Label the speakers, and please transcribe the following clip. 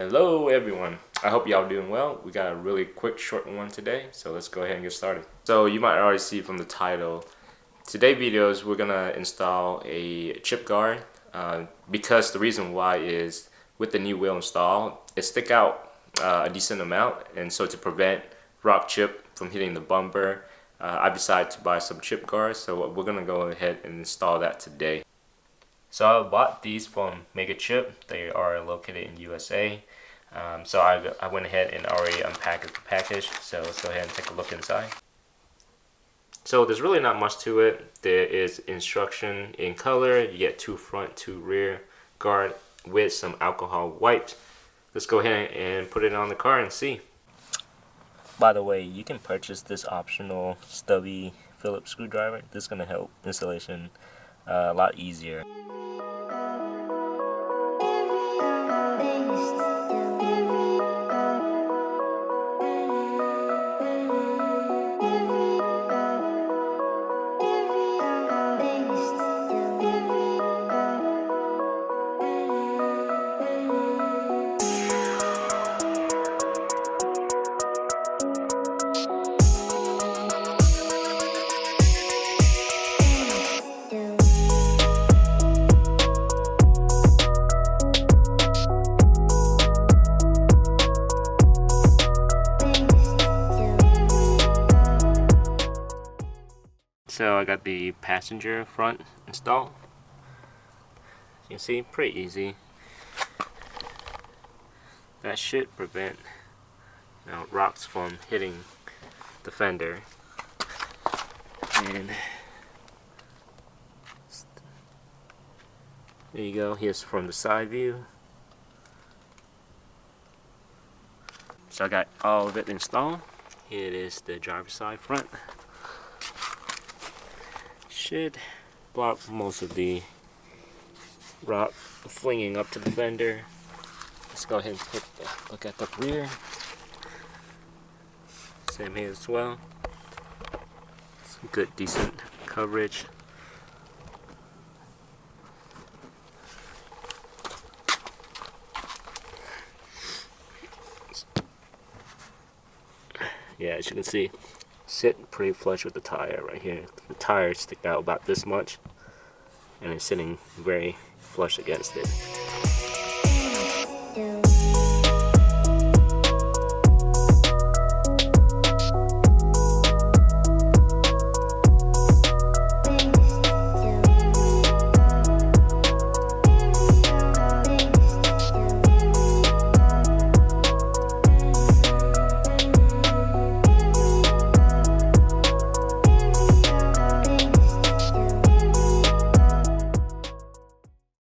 Speaker 1: Hello everyone, I hope y'all doing well. We got a really quick short one today, so let's go ahead and get started. So you might already see from the title, today's videos we're gonna install a chip guard because the reason why is with the new wheel installed, it stick out a decent amount, and so to prevent rock chip from hitting the bumper, I decided to buy some chip guards, so we're gonna go ahead and install that today. So I bought these from MegaChip. They are located in USA. So I went ahead and already unpackaged the package. So let's go ahead and take a look inside. So there's really not much to it. There is instruction in color. You get 2 front, 2 rear guard with some alcohol wipes. Let's go ahead and put it on the car and see. By the way, you can purchase this optional stubby Phillips screwdriver. This is going to help installation a lot easier. So I got the passenger front installed. You can see, pretty easy. That should prevent rocks from hitting the fender. And there you go. Here's from the side view. So I got all of it installed. Here it is, the driver's side front. Should block most of the rock flinging up to the fender. Let's go ahead and take a look at the rear. Same here as well. Some good, decent coverage. Yeah, as you can see, sit pretty flush with the tire right here. The tire sticks out about this much, and it's sitting very flush against it.